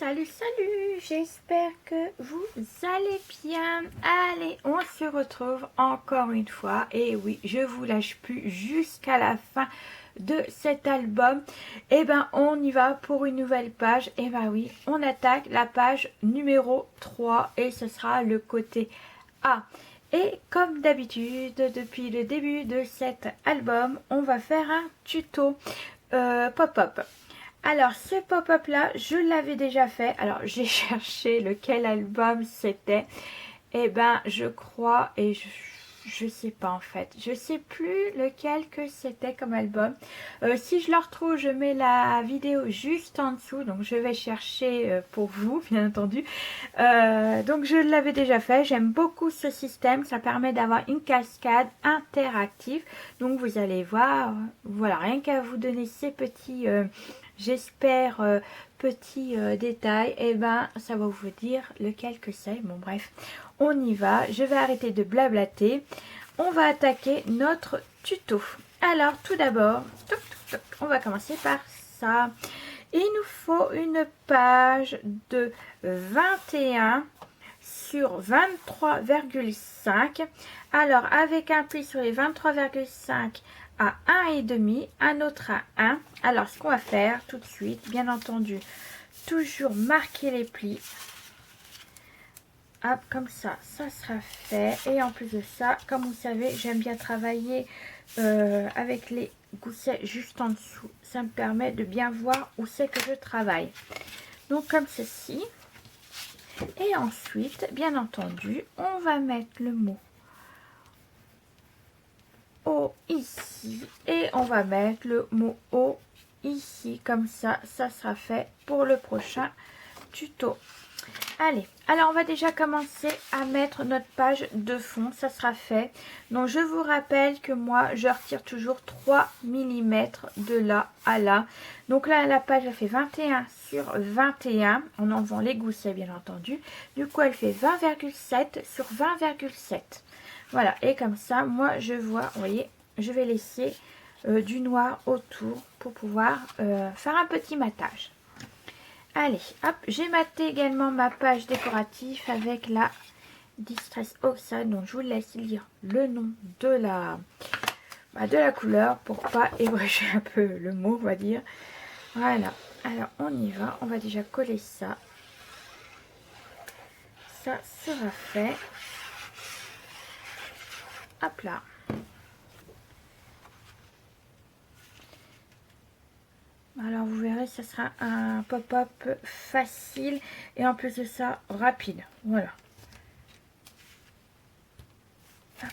Salut, salut, j'espère que vous allez bien. Allez, on se retrouve encore une fois. Et oui, je vous lâche plus jusqu'à la fin de cet album. Et ben, on y va pour une nouvelle page. Et ben oui, on attaque la page numéro 3 et ce sera le côté A. Et comme d'habitude, depuis le début de cet album, on va faire un tuto pop-up. Alors ce pop-up là, je l'avais déjà fait. Alors j'ai cherché lequel album c'était. Et ben je crois, et je sais pas en fait. Je sais plus lequel que c'était comme album. Si je le retrouve, je mets la vidéo juste en dessous. Donc je vais chercher pour vous, bien entendu. Donc je l'avais déjà fait. J'aime beaucoup ce système. Ça permet d'avoir une cascade interactive. Donc vous allez voir, voilà, rien qu'à vous donner ces petits... j'espère petits détails, et ben ça va vous dire lequel que c'est. Bon bref, on y va, je vais arrêter de blablater, on va attaquer notre tuto. Alors tout d'abord, on va commencer par ça. Il nous faut une page de 21 sur 23,5. Alors avec un pli sur les 23,5 à 1,5, un autre à 1. Alors ce qu'on va faire tout de suite, bien entendu, toujours marquer les plis. Hop, comme ça, ça sera fait. Et en plus de ça, comme vous savez, j'aime bien travailler avec les goussets juste en dessous. Ça me permet de bien voir où c'est que je travaille. Donc comme ceci. Et ensuite, bien entendu, on va mettre le mot O ici. Et on va mettre le mot O ici. Comme ça, ça sera fait pour le prochain tuto. Allez, alors on va déjà commencer à mettre notre page de fond, ça sera fait. Donc je vous rappelle que moi je retire toujours 3 mm de là à là. Donc là la page elle fait 21 sur 21 en enlevant les goussets bien entendu. Du coup elle fait 20,7 sur 20,7. Voilà, et comme ça moi je vois, vous voyez, je vais laisser du noir autour pour pouvoir faire un petit matage. Allez, hop, j'ai maté également ma page décorative avec la Distress Oxide. Donc je vous laisse lire le nom de la couleur pour pas ébrécher un peu le mot, on va dire. Voilà, alors on y va, on va déjà coller ça. Ça sera fait. Hop là. Alors vous verrez, ça sera un pop-up facile et en plus de ça rapide. Voilà. Hop.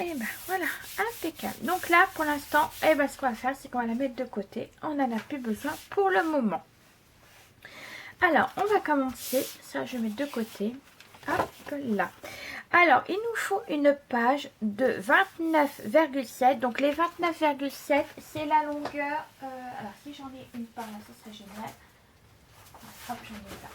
Et ben voilà, impeccable. Donc là pour l'instant, et ben ce qu'on va faire, c'est qu'on va la mettre de côté. On n'en a plus besoin pour le moment. Alors on va commencer, ça je mets de côté. Hop là. Alors, il nous faut une page de 29,7. Donc, les 29,7, c'est la longueur. Alors, si j'en ai une par là, ça serait génial. Hop, j'en ai là.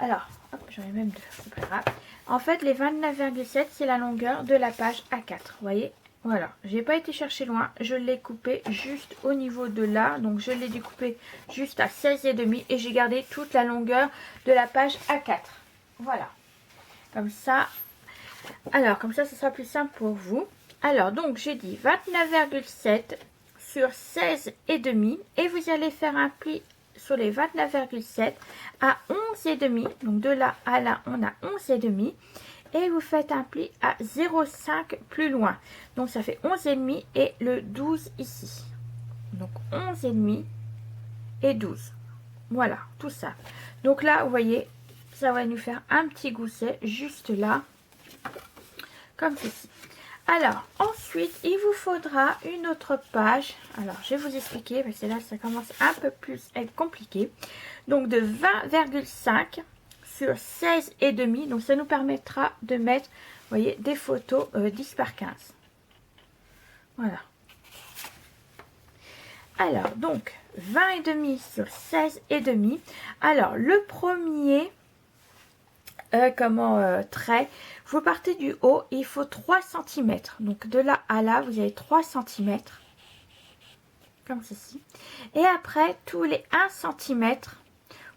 Alors, hop, j'en ai même deux. C'est pas grave. En fait, les 29,7, c'est la longueur de la page A4. Vous voyez? Voilà. J'ai pas été chercher loin. Je l'ai coupé juste au niveau de là. Donc, je l'ai découpé juste à 16,5. Et j'ai gardé toute la longueur de la page A4. Voilà. Comme ça. Alors, comme ça, ce sera plus simple pour vous. Alors, donc, j'ai dit 29,7 sur 16,5. Et vous allez faire un pli sur les 29,7 à 11,5. Donc, de là à là, on a 11,5. Et vous faites un pli à 0,5 plus loin. Donc, ça fait 11,5 et le 12 ici. Donc, 11,5 et 12. Voilà, tout ça. Donc là, vous voyez, ça va nous faire un petit gousset juste là. Comme ceci. Alors, ensuite, il vous faudra une autre page. Alors, je vais vous expliquer parce que là, ça commence un peu plus à être compliqué. Donc, de 20,5 sur 16,5. Donc, ça nous permettra de mettre, vous voyez, des photos 10 par 15. Voilà. Alors, donc, 20,5 sur 16,5. Alors, le premier... trait, vous partez du haut et il faut 3 cm. Donc de là à là, vous avez 3 cm. comme ceci. Et après, tous les 1 cm,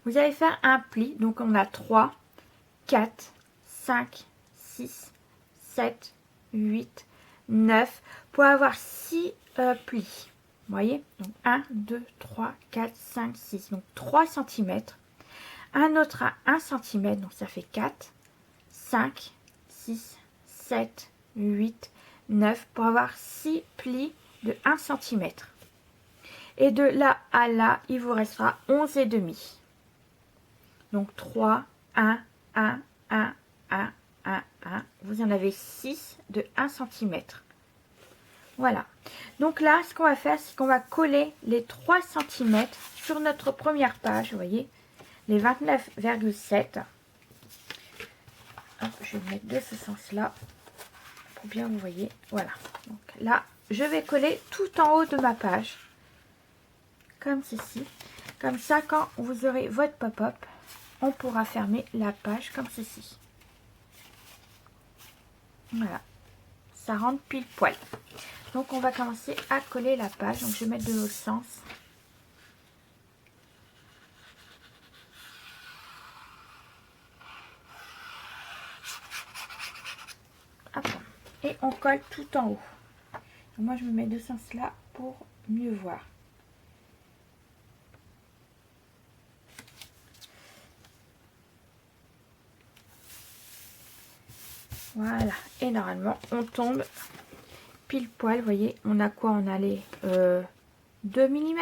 vous allez faire un pli. Donc on a 3, 4, 5, 6, 7, 8, 9, pour avoir 6 plis. Vous voyez, donc 1, 2, 3, 4, 5, 6, donc 3 cm. Un autre à 1 cm, donc ça fait 4, 5, 6, 7, 8, 9, pour avoir 6 plis de 1 cm. Et de là à là, il vous restera 11 et demi. Donc 3, 1, 1, 1, 1, 1, 1. Vous en avez 6 de 1 cm. Voilà. Donc là, ce qu'on va faire, c'est qu'on va coller les 3 cm sur notre première page. Vous voyez, les 29,7. Je vais mettre de ce sens-là pour bien vous voyez. Voilà. Donc là, je vais coller tout en haut de ma page. Comme ceci. Comme ça, quand vous aurez votre pop-up, on pourra fermer la page comme ceci. Voilà. Ça rentre pile poil. Donc on va commencer à coller la page. Donc je vais mettre de l'autre sens. Hop. Et on colle tout en haut. Donc moi je me mets de ce sens là pour mieux voir. Voilà. Et normalement on tombe pile poil. Vous voyez, on a quoi? On a les 2 mm.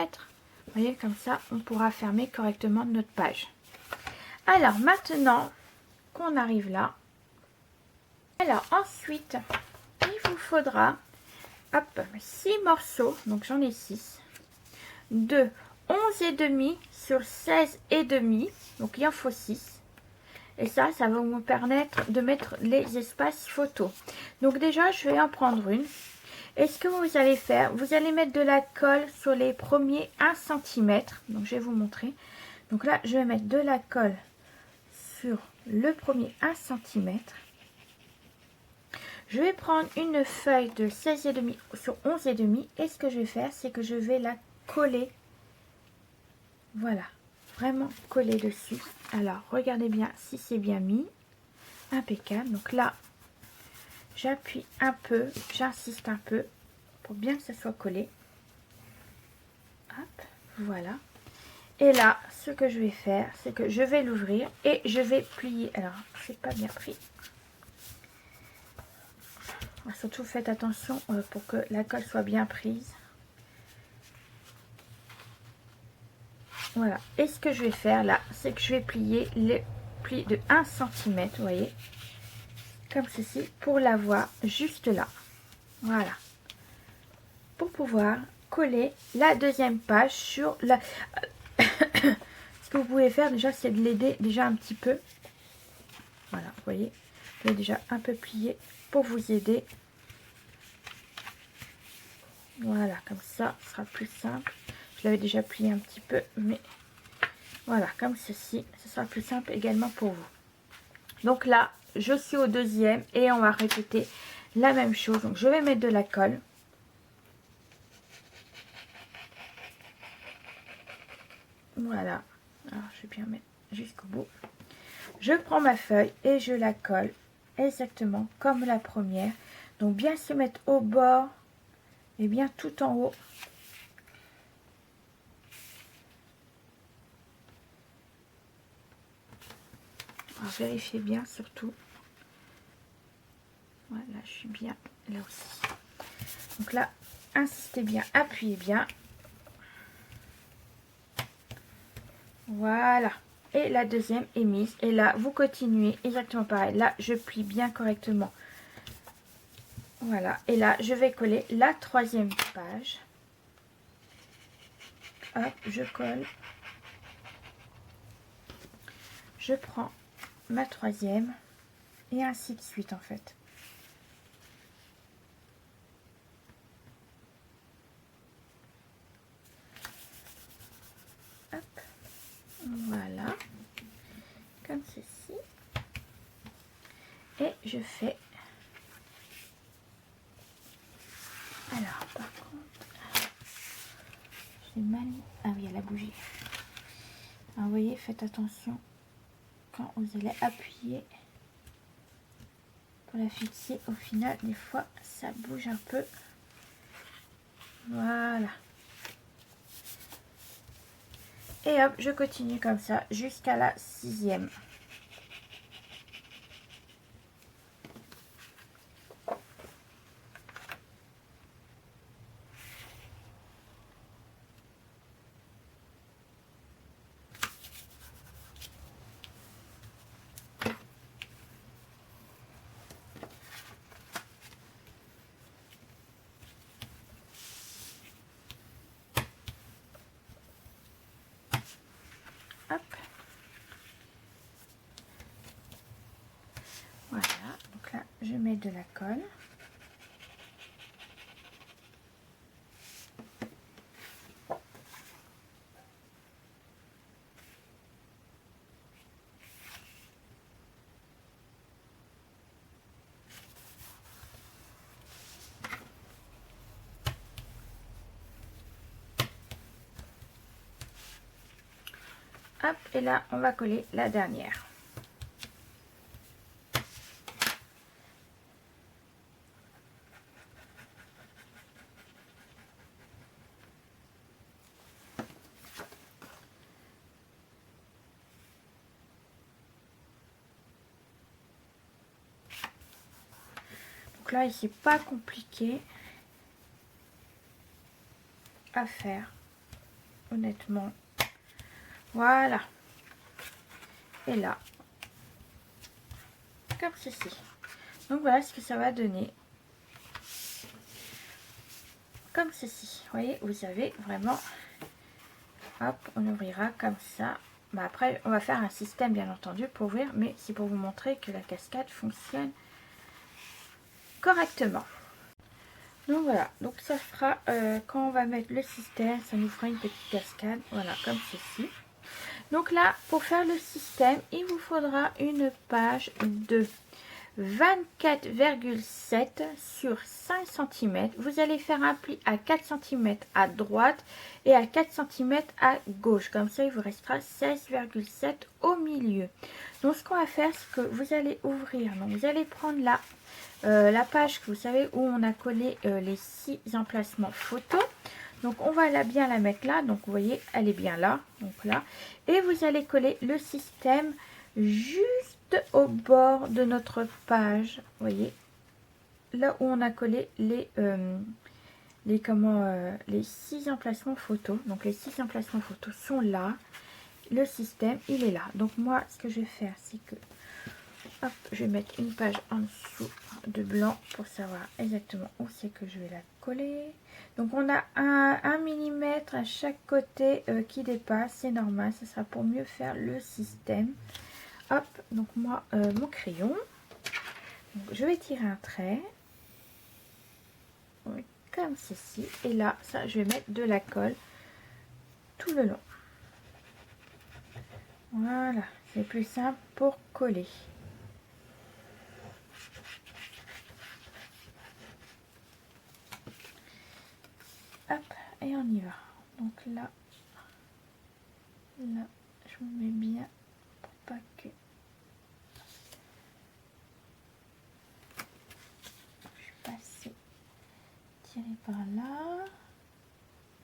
Vous voyez, comme ça on pourra fermer correctement notre page. Alors maintenant qu'on arrive là, alors ensuite il vous faudra 6 morceaux, donc j'en ai 6, de 11 et demi sur 16 et demi, donc il en faut 6. Et ça va vous permettre de mettre les espaces photos. Donc déjà je vais en prendre une. Et ce que vous allez faire, vous allez mettre de la colle sur les premiers 1 cm. Donc je vais vous montrer. Donc là je vais mettre de la colle sur le premier 1 cm. Je vais prendre une feuille de 16,5 sur 11,5 et ce que je vais faire, c'est que je vais la coller. Voilà, vraiment coller dessus. Alors, regardez bien si c'est bien mis. Impeccable. Donc là, j'appuie un peu, j'insiste un peu pour bien que ça soit collé. Hop, voilà. Et là, ce que je vais faire, c'est que je vais l'ouvrir et je vais plier. Alors, c'est pas bien pris. Surtout faites attention pour que la colle soit bien prise. Voilà. Et ce que je vais faire là, c'est que je vais plier le pli de 1 cm, vous voyez, comme ceci, pour l'avoir juste là. Voilà. Pour pouvoir coller la deuxième page sur la... Ce que vous pouvez faire déjà, c'est de l'aider déjà un petit peu. Voilà, vous voyez, vous pouvez déjà un peu plier pour vous aider. Voilà, comme ça, ce sera plus simple. Je l'avais déjà plié un petit peu, mais voilà, comme ceci, ce sera plus simple également pour vous. Donc là, je suis au deuxième et on va répéter la même chose. Donc je vais mettre de la colle. Voilà, alors je vais bien mettre jusqu'au bout. Je prends ma feuille et je la colle exactement comme la première. Donc bien se mettre au bord et bien tout en haut. Alors vérifiez bien surtout. Voilà, je suis bien là aussi. Donc là, insistez bien, appuyez bien. Voilà. Et la deuxième est mise. Et là, vous continuez exactement pareil. Là, je plie bien correctement. Voilà. Et là, je vais coller la troisième page. Hop, je colle. Je prends ma troisième. Et ainsi de suite, en fait. Hop. Voilà. Comme ceci. Et je fais... Alors, par contre... c'est mal. Ah oui, il y a la bougie. Alors, vous voyez, faites attention quand vous allez appuyer pour la fixer. Au final, des fois, ça bouge un peu. Voilà. Et hop, je continue comme ça jusqu'à la 6e. Hop. Voilà, donc là je mets de la colle. Hop, et là on va coller la dernière. Donc là, c'est pas compliqué à faire, honnêtement. Voilà. Et là, comme ceci. Donc voilà ce que ça va donner. Comme ceci. Vous voyez, vous avez vraiment... Hop, on ouvrira comme ça. Bah après, on va faire un système, bien entendu, pour ouvrir. Mais c'est pour vous montrer que la cascade fonctionne correctement. Donc voilà, donc ça fera quand on va mettre le système, ça nous fera une petite cascade, voilà, comme ceci. Donc là, pour faire le système, il vous faudra une page de 24,7 sur 5 cm. Vous allez faire un pli à 4 cm à droite et à 4 cm à gauche. Comme ça, il vous restera 16,7 au milieu. Donc ce qu'on va faire, c'est que vous allez ouvrir, donc vous allez prendre là la page que vous savez où on a collé les 6 emplacements photos. Donc on va bien la mettre là, donc vous voyez elle est bien là, donc là, et vous allez coller le système juste au bord de notre page, vous voyez, là où on a collé les 6 emplacements photos. Donc les 6 emplacements photos sont là, le système il est là. Donc moi ce que je vais faire, c'est que hop, je vais mettre une page en dessous de blanc pour savoir exactement où c'est que je vais la coller. Donc on a un millimètre à chaque côté qui dépasse, c'est normal, ça sera pour mieux faire le système. Hop, donc moi mon crayon, donc, je vais tirer un trait, oui, comme ceci, et là ça je vais mettre de la colle tout le long. Voilà, c'est plus simple pour coller. Hop, et on y va. Donc là, je me mets bien pour pas que je suis passée, tirer par là.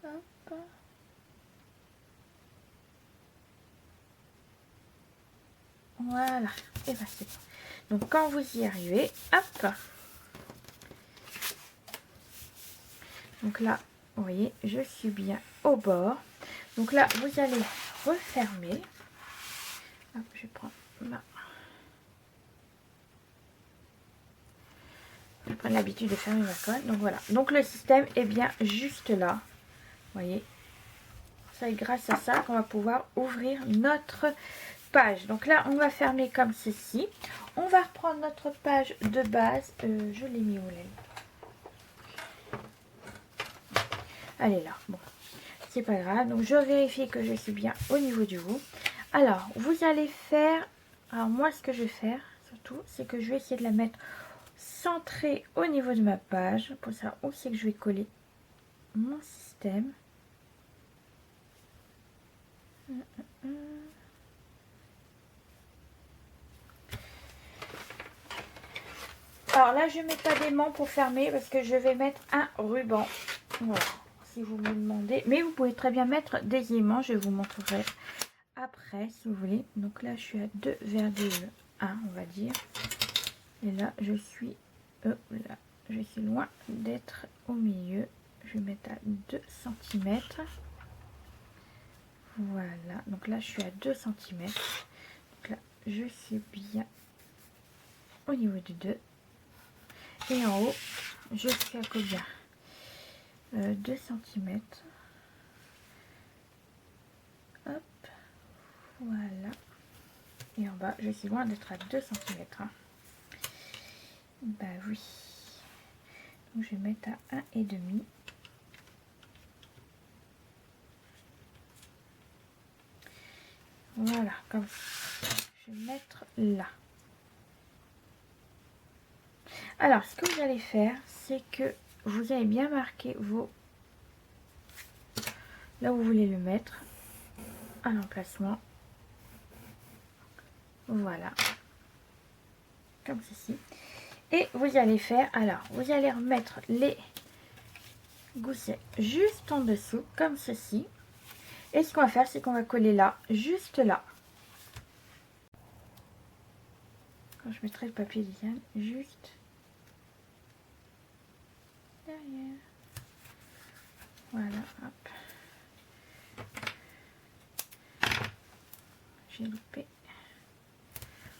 Hop. Voilà, et ben c'est bon. Donc quand vous y arrivez, hop. Donc là, vous voyez, je suis bien au bord. Donc là, vous allez refermer. Hop, je prends ma... Je prends l'habitude de fermer ma colle. Donc voilà. Donc le système est bien juste là. Vous voyez. C'est grâce à ça qu'on va pouvoir ouvrir notre page. Donc là, on va fermer comme ceci. On va reprendre notre page de base. Je l'ai mis où là? Elle est là. Bon, c'est pas grave. Donc je vérifie que je suis bien au niveau du bout. Alors, vous allez faire... Alors moi, ce que je vais faire, surtout, c'est que je vais essayer de la mettre centrée au niveau de ma page. Pour ça, où c'est que je vais coller mon système. Alors là, je mets pas d'aimant pour fermer parce que je vais mettre un ruban. Voilà, si vous me demandez. Mais vous pouvez très bien mettre des aimants. Je vous montrerai après si vous voulez. Donc là, je suis à 2,1, on va dire. Et là, je suis loin d'être au milieu. Je vais mettre à 2 cm. Voilà, donc là, je suis à 2 cm. Donc là, je suis bien au niveau du 2. Et en haut, je suis à combien 2 cm. Hop, voilà. Et en bas, je suis loin d'être à 2 cm. Hein. Bah oui. Donc je vais mettre à 1,5. Voilà, comme ça. Je vais mettre là. Alors, ce que vous allez faire, c'est que vous allez bien marquer vos... Là où vous voulez le mettre, à l'emplacement. Voilà. Comme ceci. Et vous allez faire, alors, vous allez remettre les goussets juste en dessous, comme ceci. Et ce qu'on va faire, c'est qu'on va coller là, juste là. Quand je mettrai le papier d'hygiène, juste derrière. Voilà, hop. J'ai loupé.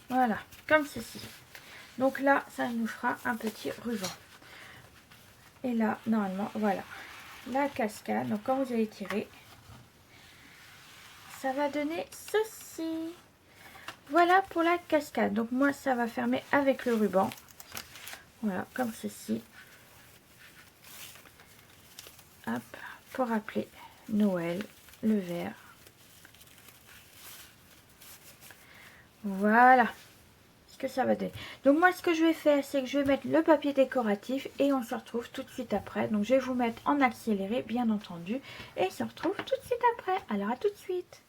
Voilà, comme ceci. Donc là, ça nous fera un petit ruban. Et là, normalement, voilà. La cascade, donc quand vous allez tirer, ça va donner ceci. Voilà pour la cascade. Donc moi, ça va fermer avec le ruban. Voilà, comme ceci. Hop, pour rappeler Noël, le vert. Voilà ce que ça va donner. Donc moi, ce que je vais faire, c'est que je vais mettre le papier décoratif et on se retrouve tout de suite après. Donc je vais vous mettre en accéléré, bien entendu. Et on se retrouve tout de suite après. Alors à tout de suite.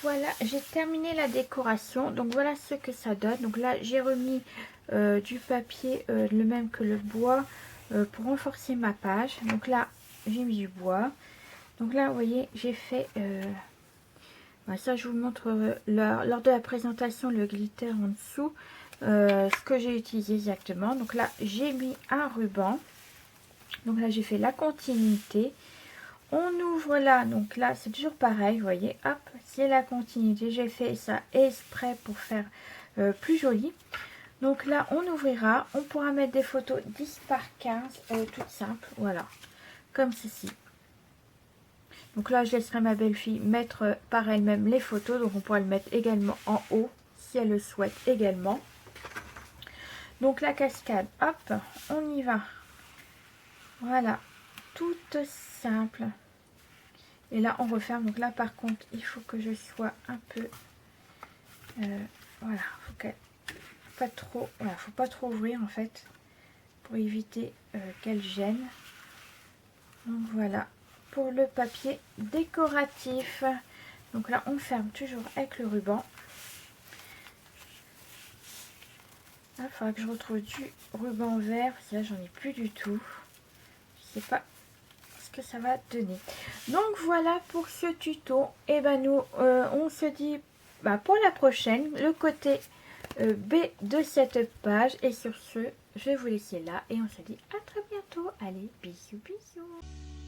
voilà, j'ai terminé la décoration. Donc voilà ce que ça donne. Donc là j'ai remis du papier le même que le bois pour renforcer ma page. Donc là j'ai mis du bois. Donc là vous voyez j'ai fait ça je vous montre lors de la présentation le glitter en dessous, ce que j'ai utilisé exactement. Donc là j'ai mis un ruban. Donc là j'ai fait la continuité. On ouvre là, donc là c'est toujours pareil, vous voyez, hop, c'est la continuité. J'ai fait ça exprès pour faire plus joli. Donc là on ouvrira, on pourra mettre des photos 10 par 15, toutes simples, voilà, comme ceci. Donc là je laisserai ma belle-fille mettre par elle-même les photos, donc on pourra le mettre également en haut si elle le souhaite également. Donc la cascade, hop, on y va. Voilà, toute simple. Et là on referme. Donc là par contre il faut que je sois un peu voilà, faut pas trop ouvrir en fait pour éviter qu'elle gêne. Donc voilà pour le papier décoratif. Donc là on ferme toujours avec le ruban. Il faudra que je retrouve du ruban vert parce que là j'en ai plus du tout. Je sais pas ce que ça va donner. Donc voilà pour ce tuto. Et ben nous on se dit pour la prochaine, le côté B de cette page. Et sur ce, je vais vous laisser là et on se dit à très bientôt. Allez, bisous bisous.